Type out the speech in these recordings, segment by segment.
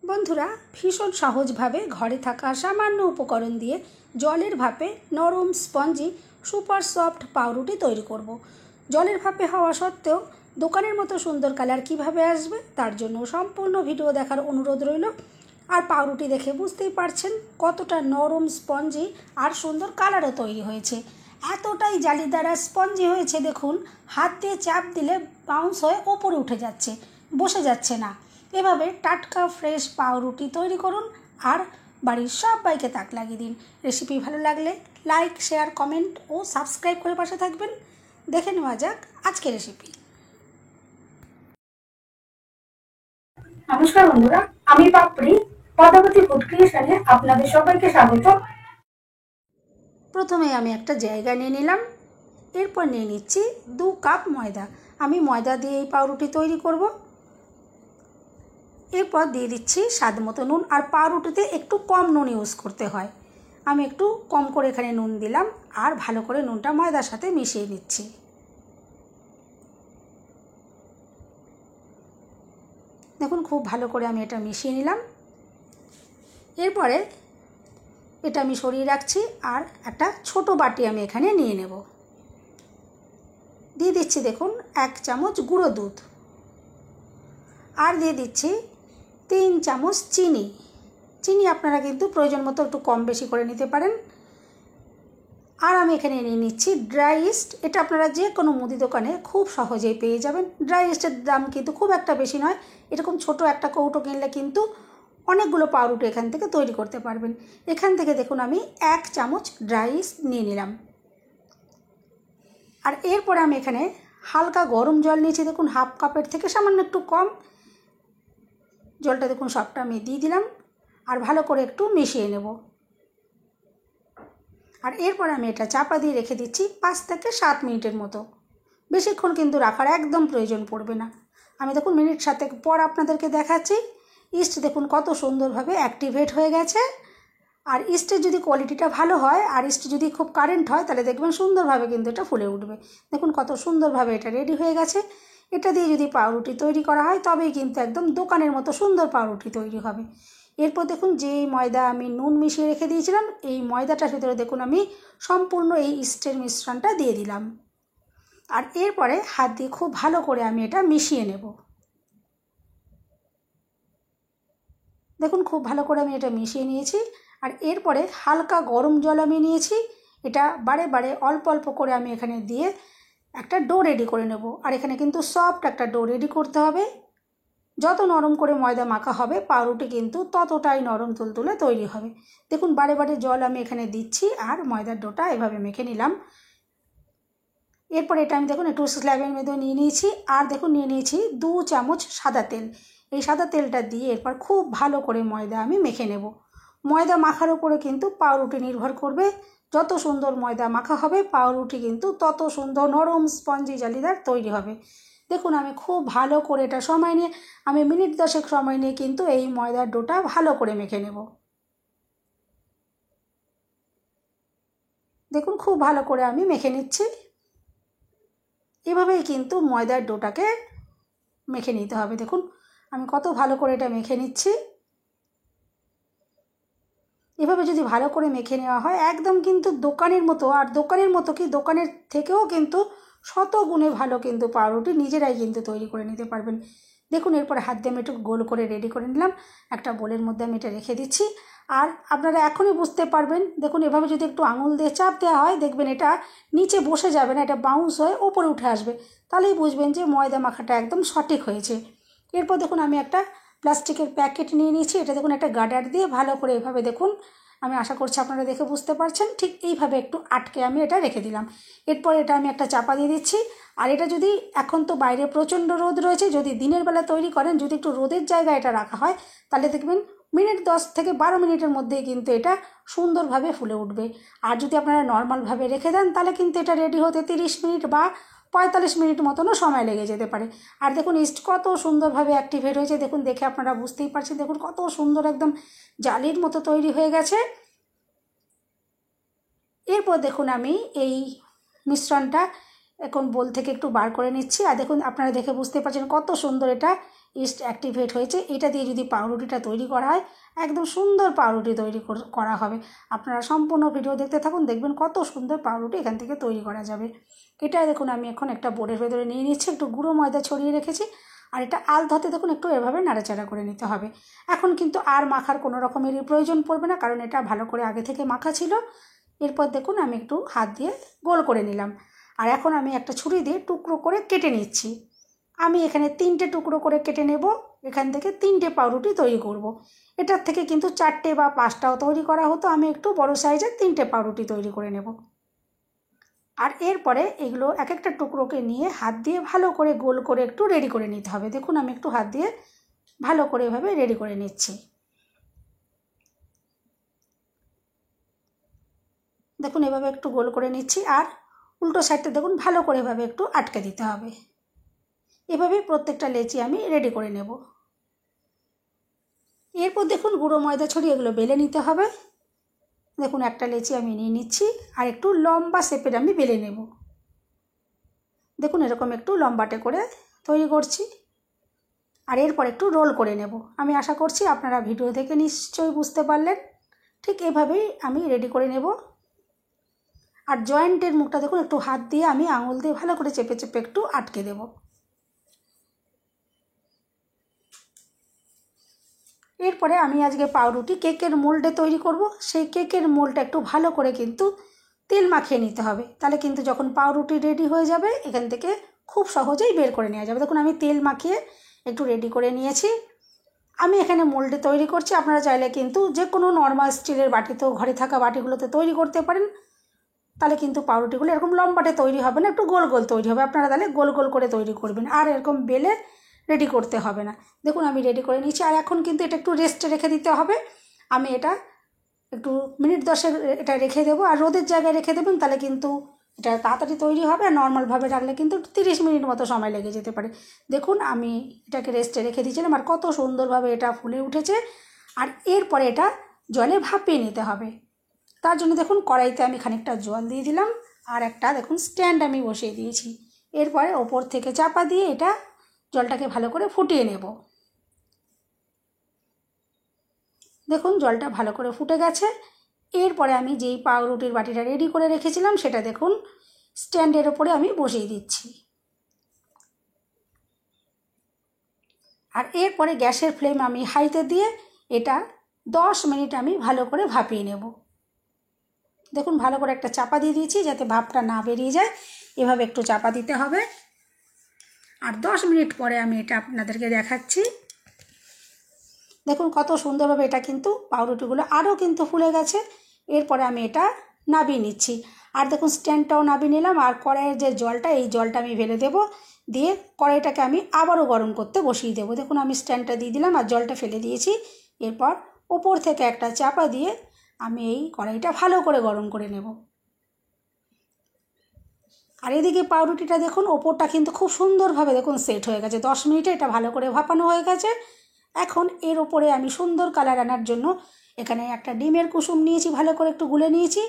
বন্ধুরা, ভীষণ সহজভাবে ঘরে থাকা সামান্য উপকরণ দিয়ে জলের ভাপে নরম স্পঞ্জি সুপার সফট পাউরুটি তৈরি করব। জলের ভাপে হওয়া সত্ত্বেও দোকানের মতো সুন্দর কালার কিভাবে আসবে তার জন্য সম্পূর্ণ ভিডিও দেখার অনুরোধ রইল। আর পাউরুটি দেখে বুঝতেই পারছেন কতটা নরম স্পঞ্জি আর সুন্দর কালারও তৈরি হয়েছে। এতটাই জালিদার আর স্পঞ্জি হয়েছে, দেখুন হাত দিয়ে চাপ দিলে বাউন্স হয়ে ওপরে উঠে যাচ্ছে, বসে যাচ্ছে না। এভাবে টাটকা ফ্রেশ পাউরুটি তৈরি করুন আর বাড়ির সবাইকে তাক লাগিয়ে দিন। রেসিপি ভালো লাগলে লাইক, শেয়ার, কমেন্ট ও সাবস্ক্রাইব করে পাশে থাকবেন। দেখে নেওয়া যাক আজকের রেসিপি। নমস্কার বন্ধুরা, আমি পাপড়ি পদ্মাবতী ফুড ক্রিয়েশনে আপনাদের সবাইকে স্বাগত। প্রথমে আমি একটা জায়গা নিয়ে নিলাম, এরপর নিয়ে নিচ্ছি 2 কাপ ময়দা। আমি ময়দা দিয়ে এই পাউরুটি তৈরি করব। এরপর দিয়ে দিচ্ছি স্বাদ মতো নুন, আর পাউরুটিতে একটু কম নুন ইউজ করতে হয়। আমি একটু কম করে এখানে নুন দিলাম আর ভালো করে নুনটা ময়দার সাথে মিশিয়ে নিচ্ছি। দেখুন খুব ভালো করে আমি এটা মিশিয়ে নিলাম। এরপরে এটা আমি সরিয়ে রাখছি আর একটা ছোট বাটি আমি এখানে নিয়ে নেব। দিয়ে দিচ্ছি দেখুন 1 চামচ গুঁড়ো দুধ, আর দিয়ে দিচ্ছি 3 চামচ চিনি। চিনি আপনারা কিন্তু প্রয়োজন মতো একটু কম বেশি করে নিতে পারেন। আর আমি এখানে নিয়ে নিচ্ছি ড্রাই ইস্ট। এটা আপনারা যে কোনো মুদি দোকানে খুব সহজেই পেয়ে যাবেন। ড্রাই ইস্টের দাম কিন্তু খুব একটা বেশি নয়। এরকম ছোট একটা কৌটো কিনলে কিন্তু অনেকগুলো পাউরুটি এখান থেকে তৈরি করতে পারবেন। এখান থেকে দেখুন আমি 1 চামচ ড্রাই ইস্ট নিয়ে নিলাম। আর এরপরে আমি এখানে হালকা গরম জল নিয়েছি, দেখুন হাফ কাপের থেকে সামান্য একটু কম। জলটা দেখুন সবটা আমি দিয়ে দিলাম আর ভালো করে একটু মিশিয়ে নেব। আর এরপর আমি এটা চাপা দিয়ে রেখে দিচ্ছি 5 থেকে 7 মিনিটের মতো। বেশিক্ষণ কিন্তু রাখার একদম প্রয়োজন পড়বে না। আমি দেখুন মিনিট 7 পর আপনাদেরকে দেখাচ্ছি। ইস্ট দেখুন কত সুন্দরভাবে অ্যাক্টিভেট হয়ে গেছে। আর ইস্টের যদি কোয়ালিটিটা ভালো হয় আর ইস্ট যদি খুব কারেন্ট হয় তাহলে দেখবেন সুন্দরভাবে কিন্তু এটা ফুলে উঠবে। দেখুন কত সুন্দরভাবে এটা রেডি হয়ে গেছে। এটা দিয়ে যদি পাউরুটি তৈরি করা হয় তবেই কিন্তু একদম দোকানের মতো সুন্দর পাউরুটি তৈরি হবে। এরপর দেখুন যে ময়দা আমি নুন মিশিয়ে রেখে দিয়েছিলাম, এই ময়দাটার ভিতরে দেখুন আমি সম্পূর্ণ এই ইস্টের মিশ্রণটা দিয়ে দিলাম। আর এরপরে হাত দিয়ে খুব ভালো করে আমি এটা মিশিয়ে নেব। দেখুন খুব ভালো করে আমি এটা মিশিয়ে নিয়েছি। আর এরপরে হালকা গরম জল আমি নিয়েছি। এটা বারে বারে অল্প অল্প করে আমি এখানে দিয়ে একটা ডো রেডি করে নেব। আর এখানে কিন্তু সফট একটা ডো রেডি করতে হবে। যত নরম করে ময়দা মাখা হবে পাউরুটি কিন্তু ততটাই নরম তুলতুলে তৈরি হবে। দেখুন বারে বারে জল আমি এখানে দিচ্ছি আর ময়দার ডোটা এভাবে মেখে নিলাম। এরপর এটা আমি দেখুন একটু স্ল্যাবের মধ্যে নিয়ে নিয়েছি। আর দেখুন নিয়ে নিয়েছি 2 চামচ সাদা তেল। এই সাদা তেলটা দিয়ে এরপর খুব ভালো করে ময়দা আমি মেখে নেব। ময়দা মাখার উপরে কিন্তু পাউরুটি নির্ভর করবে। যত সুন্দর ময়দা মাখা হবে পাউরুটি কিন্তু তত সুন্দর নরম স্পঞ্জি জালিদার তৈরি হবে। দেখুন আমি খুব ভালো করে এটা সময় নিয়ে আমি মিনিট 10 সময় নিয়ে কিন্তু এই ময়দার ডোটা ভালো করে মেখে নেব। দেখুন খুব ভালো করে আমি মেখে নিচ্ছি। এভাবেই কিন্তু ময়দার ডোটাকে মেখে নিতে হবে। দেখুন আমি কত ভালো করে এটা মেখে নিচ্ছি। এভাবে যদি ভালো করে মেখে নেওয়া হয় একদম কিন্তু দোকানের মতো, আর দোকানের মতো কি দোকানের থেকেও কিন্তু শত গুণে ভালো কিন্তু পাউরুটি নিজেরাই কিন্তু তৈরি করে নিতে পারবেন। দেখুন এরপরে হাত দিয়ে আমি একটু গোল করে রেডি করে নিলাম। একটা বোলের মধ্যে আমি এটা রেখে দিচ্ছি। আর আপনারা এখনই বুঝতে পারবেন, দেখুন এভাবে যদি একটু আঙুল দিয়ে চাপ দেওয়া হয় দেখবেন এটা নিচে বসে যাবে না, এটা বাউন্স হয়ে ওপরে উঠে আসবে। তাহলেই বুঝবেন যে ময়দা মাখাটা একদম সঠিক হয়েছে। এরপর দেখুন আমি একটা প্লাস্টিকের প্যাকেট নিয়ে নিয়েছি। এটা দেখুন একটা গার্ডার দিয়ে ভালো করে এভাবে দেখুন, আমি আশা করছি আপনারা দেখে বুঝতে পারছেন, ঠিক এইভাবে একটু আটকে আমি এটা রেখে দিলাম। এরপর এটা আমি একটা চাপা দিয়ে দিচ্ছি। আর এটা যদি এখন তো বাইরে প্রচণ্ড রোদ রয়েছে, যদি দিনের বেলা তৈরি করেন, যদি একটু রোদের জায়গায় এটা রাখা হয় তাহলে দেখবেন মিনিট 10 থেকে 12 মিনিটের মধ্যেই কিন্তু এটা সুন্দরভাবে ফুলে উঠবে। আর যদি আপনারা নর্মালভাবে রেখে দেন তাহলে কিন্তু এটা রেডি হতে 30 মিনিট বা 45 মিনিট মতনও সময় লেগে যেতে পারে। আর দেখুন ইস্ট কত সুন্দরভাবে অ্যাক্টিভেট হয়েছে, দেখুন দেখে আপনারা বুঝতেই পারছেন। দেখুন কত সুন্দর একদম জালির মতো তৈরি হয়ে গেছে। এরপর দেখুন আমি এই মিশ্রণটা এখন বোল থেকে একটু বার করে নিচ্ছি। আর দেখুন আপনারা দেখে বুঝতে পারছেন কত সুন্দর এটা ইস্ট অ্যাক্টিভেট হয়েছে। এটা দিয়ে যদি পাউরুটিটা তৈরি করা হয় একদম সুন্দর পাউরুটি তৈরি করা হবে। আপনারা সম্পূর্ণ ভিডিও দেখতে থাকুন, দেখবেন কত সুন্দর পাউরুটি এখান থেকে তৈরি করা যাবে। এটা দেখুন আমি এখন একটা বোর্ডের ভেতরে নিয়ে নিচ্ছি, একটু গুঁড়ো ময়দা ছড়িয়ে রেখেছি। আর এটা আলধাতে দেখুন একটু এভাবে নাড়াচাড়া করে নিতে হবে। এখন কিন্তু আর মাখার কোনো রকমেরই প্রয়োজন পড়বে না, কারণ এটা ভালো করে আগে থেকে মাখা ছিল। এরপর দেখুন আমি একটু হাত দিয়ে গোল করে নিলাম। আর এখন আমি একটা ছুরি দিয়ে টুকরো করে কেটে নিচ্ছি। আমি এখানে 3টে টুকরো করে কেটে নেব। এখান থেকে 3টে পাউরুটি তৈরি করব। এটার থেকে কিন্তু 4টে বা 5টাও তৈরি করা হতো, আমি একটু বড় সাইজের 3টে পাউরুটি তৈরি করে নেব। আর এরপরে এগুলো এক একটা টুকরোকে নিয়ে হাত দিয়ে ভালো করে গোল করে একটু রেডি করে নিতে হবে। দেখুন আমি একটু হাত দিয়ে ভালো করে এভাবে রেডি করে নিচ্ছি। দেখুন এভাবে একটু গোল করে নিচ্ছি। আর উল্টো সাইডটা দেখুন ভালো করে এভাবে একটু আটকে দিতে হবে। এভাবে প্রত্যেকটা লেচি আমি রেডি করে নেব। এরপর দেখুন গুঁড়ো ময়দা ছড়িয়ে এগুলো বেলে নিতে হবে। দেখুন একটা লেচি আমি নিয়ে নিচ্ছি আর একটু লম্বা শেপের আমি বেলে নেব। দেখুন এরকম একটু লম্বাটে করে তৈরি করছি। আর এরপর একটু রোল করে নেব। আমি আশা করছি আপনারা ভিডিও থেকে নিশ্চয়ই বুঝতে পারলেন। ঠিক এভাবেই আমি রেডি করে নেব। আর জয়েন্টের মুখটা দেখুন একটু হাত দিয়ে আমি আঙুল দিয়ে ভালো করে চেপে চেপে একটু আটকে দেব। এরপরে আমি আজকে পাউরুটি কেকের মোল্ডে তৈরি করব। সেই কেকের মোল্ডটা একটু ভালো করে কিন্তু তেল মাখিয়ে নিতে হবে, তাহলে কিন্তু যখন পাউরুটি রেডি হয়ে যাবে এখান থেকে খুব সহজেই বের করে নেওয়া যাবে। দেখুন আমি তেল মাখিয়ে একটু রেডি করে নিয়েছি। আমি এখানে মোল্ডে তৈরি করছি, আপনারা চাইলে কিন্তু যে কোনো নর্মাল স্টিলের বাটিতেও ঘরে থাকা বাটিগুলোতে তৈরি করতে পারেন। তাহলে কিন্তু পাউরুটিগুলো এরকম লম্বাটে তৈরি হবে না, একটু গোল গোল তৈরি হবে। আপনারা তাহলে গোল গোল করে তৈরি করবেন, আর এরকম বেলে রেডি করতে হবে না। দেখুন আমি রেডি করে নিচ্ছি। আর এখন কিন্তু এটা একটু রেস্টে রেখে দিতে হবে। আমি এটা একটু মিনিট 10 এটা রেখে দেবো। আর রোদের জায়গায় রেখে দেবেন, তাহলে কিন্তু এটা তাড়াতাড়ি তৈরি হবে। আর নর্মালভাবে রাখলে কিন্তু 30 মিনিট মতো সময় লেগে যেতে পারে। দেখুন আমি এটাকে রেস্টে রেখে দিয়েছিলাম আর কত সুন্দরভাবে এটা ফুলে উঠেছে। আর এরপরে এটা জলে ভাপিয়ে নিতে হবে। তার জন্য দেখুন কড়াইতে আমি খানিকটা জল দিয়ে দিলাম আর একটা দেখুন স্ট্যান্ড আমি বসিয়ে দিয়েছি। এরপরে ওপর থেকে চাপা দিয়ে এটা জলটাকে ভালো করে ফুটিয়ে নেব। দেখুন জলটা ভালো করে ফুটে গেছে। এরপরে আমি যেই পাউরুটির বাটিটা রেডি করে রেখেছিলাম সেটা দেখুন স্ট্যান্ডের ওপরে আমি বসিয়ে দিচ্ছি। আর এরপরে গ্যাসের ফ্লেম আমি হাইতে দিয়ে এটা 10 মিনিট আমি ভালো করে ভাপিয়ে নেব। দেখুন ভালো করে একটা চাপা দিয়ে দিয়েছি যাতে ভাপটা না বেরিয়ে যায়, এভাবে একটু চাপা দিতে হবে। আর 10 মিনিট পরে আমি এটা আপনাদেরকে দেখাচ্ছি। দেখুন কত সুন্দরভাবে এটা কিন্তু পাউরুটিগুলো আরও কিন্তু ফুলে গেছে। এরপরে আমি এটা নাবিয়ে নিচ্ছি। আর দেখুন স্ট্যান্ডটাও নাবিয়ে নিলাম। আর কড়াইয়ের যে জলটা, এই জলটা আমি ফেলে দেবো, দিয়ে কড়াইটাকে আমি আবারও গরম করতে বসিয়ে দেবো। দেখুন আমি স্ট্যান্ডটা দিয়ে দিলাম আর জলটা ফেলে দিয়েছি। এরপর ওপর থেকে একটা চাপা দিয়ে আমি এই কড়াইটা ভালো করে গরম করে নেব। আর এদিকে পাউরুটিটা দেখুন ওপরটা কিন্তু খুব সুন্দরভাবে দেখুন সেট হয়ে গেছে। 10 মিনিটে এটা ভালো করে ভাপানো হয়ে গেছে। এখন এর ওপরে আমি সুন্দর কালার আনার জন্য এখানে একটা ডিমের কুসুম নিয়েছি, ভালো করে একটু গুলে নিয়েছি।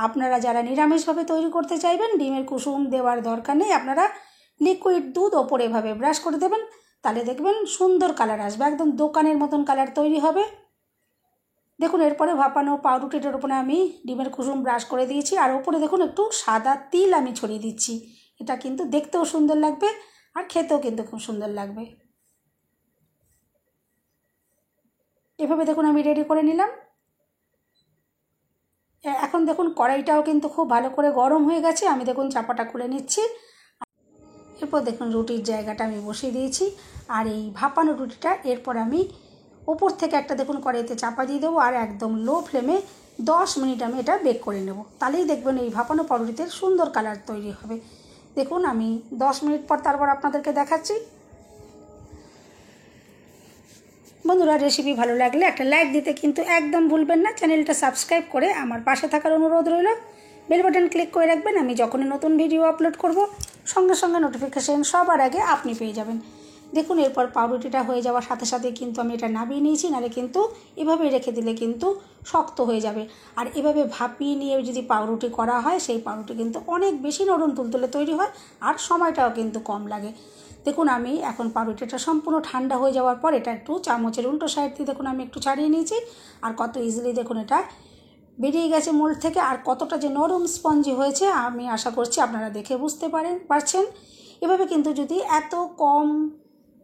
আপনারা যারা নিরামিষভাবে তৈরি করতে চাইবেন ডিমের কুসুম দেওয়ার দরকার নেই, আপনারা লিকুইড দুধ ওপরে এভাবে ব্রাশ করে দেবেন, তাহলে দেখবেন সুন্দর কালার আসবে, একদম দোকানের মতন কালার তৈরি হবে। দেখুন এরপরে ভাপানো পাউরুটিটার উপরে আমি ডিমের কুসুম ব্রাশ করে দিয়েছি। আর ওপরে দেখুন একটু সাদা তিল আমি ছড়িয়ে দিচ্ছি। এটা কিন্তু দেখতেও সুন্দর লাগবে আর খেতেও কিন্তু খুব সুন্দর লাগবে। এভাবে দেখুন আমি রেডি করে নিলাম। এখন দেখুন কড়াইটাও কিন্তু খুব ভালো করে গরম হয়ে গেছে। আমি দেখুন চাপাটা খুলে নিচ্ছি। এরপর দেখুন রুটির জায়গাটা আমি বসিয়ে দিয়েছি। আর এই ভাপানো রুটিটা এরপর আমি ওপর থেকে একটা দেখুন কড়াইতে চাপা দিয়ে দেবো আর একদম লো ফ্লেমে 10 মিনিট আমি এটা বেক করে নেব। তাহলেই দেখবেন এই ভাপানো পাউরুটিতে সুন্দর কালার তৈরি হবে। দেখুন আমি 10 মিনিট পর তারপর আপনাদেরকে দেখাচ্ছি। বন্ধুরা রেসিপি ভালো লাগলে একটা লাইক দিতে কিন্তু একদম ভুলবেন না। চ্যানেলটা সাবস্ক্রাইব করে আমার পাশে থাকার অনুরোধ রইল। বেল বাটন ক্লিক করে রাখবেন, আমি যখনই নতুন ভিডিও আপলোড করব সঙ্গে সঙ্গে নোটিফিকেশান সবার আগে আপনি পেয়ে যাবেন। দেখুন এরপর পাউরুটিটা হয়ে যাওয়ার সাথে সাথে কিন্তু আমি এটা নামিয়ে নিয়েছি, নাহলে কিন্তু এভাবে রেখে দিলে কিন্তু শক্ত হয়ে যাবে। আর এভাবে ভাপিয়ে নিয়ে যদি পাউরুটি করা হয় সেই পাউরুটি কিন্তু অনেক বেশি নরম তুলতুলে তৈরি হয় আর সময়টাও কিন্তু কম লাগে। দেখুন আমি এখন পাউরুটিটা সম্পূর্ণ ঠান্ডা হয়ে যাওয়ার পর এটা একটু চামচের উল্টো সাইড দিয়ে দেখুন আমি একটু ছাড়িয়ে নিয়েছি। আর কত ইজিলি দেখুন এটা বেরিয়ে গেছে মোল্ড থেকে। আর কতটা যে নরম স্পঞ্জি হয়েছে আমি আশা করছি আপনারা দেখে বুঝতে পারছেন। এভাবে কিন্তু যদি এত কম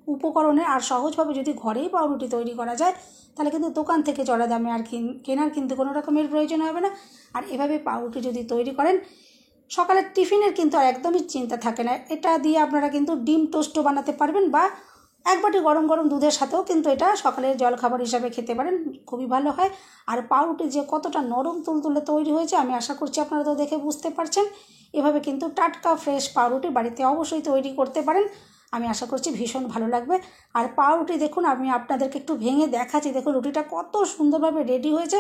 উপকরণে আর সহজভাবে যদি ঘরেই পাউরুটি তৈরি করা যায় তাহলে কিন্তু দোকান থেকে চড়া দামে আর কেনার কিন্তু কোনো রকমের প্রয়োজন হবে না। আর এভাবে পাউরুটি যদি তৈরি করেন সকালের টিফিনের কিন্তু আর একদমই চিন্তা থাকে না। এটা দিয়ে আপনারা কিন্তু ডিম টোস্টও বানাতে পারবেন বা এক বাটি গরম গরম দুধের সাথেও কিন্তু এটা সকালের জলখাবার হিসাবে খেতে পারেন, খুবই ভালো হয়। আর পাউরুটি যে কতটা নরম তুলতুলে তৈরি হয়েছে আমি আশা করছি আপনারা তো দেখে বুঝতে পারছেন। এভাবে কিন্তু টাটকা ফ্রেশ পাউরুটি বাড়িতে অবশ্যই তৈরি করতে পারেন, আমি আশা করছি ভীষণ ভালো লাগবে। আর পাউরুটি দেখুন আমি আপনাদেরকে একটু ভেঙে দেখাচ্ছি, দেখুন রুটিটা কত সুন্দরভাবে রেডি হয়েছে,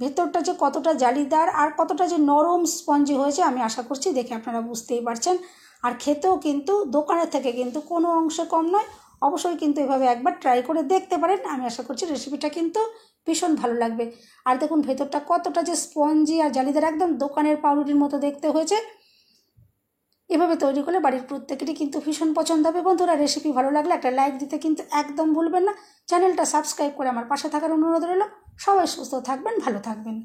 ভেতরটা যে কতটা জালিদার আর কতটা যে নরম স্পঞ্জি হয়েছে আমি আশা করছি দেখে আপনারা বুঝতেই পারছেন। আর খেতেও কিন্তু দোকানের থেকে কিন্তু কোনো অংশে কম নয়। অবশ্যই কিন্তু এভাবে একবার ট্রাই করে দেখতে পারেন, আমি আশা করছি রেসিপিটা কিন্তু ভীষণ ভালো লাগবে। আর দেখুন ভেতরটা কতটা যে স্পঞ্জি আর জালিদার, একদম দোকানের পাউরুটির মতো দেখতে হয়েছে। এভাবে তৈরি করলে বাড়ির প্রত্যেকেরই কিন্তু ভীষণ পছন্দ হবে। বন্ধুরা রেসিপি ভালো লাগলে একটা লাইক দিতে কিন্তু একদম ভুলবেন না। চ্যানেলটা সাবস্ক্রাইব করে আমার পাশে থাকার অনুরোধ রইল। সবাই সুস্থ থাকবেন, ভালো থাকবেন।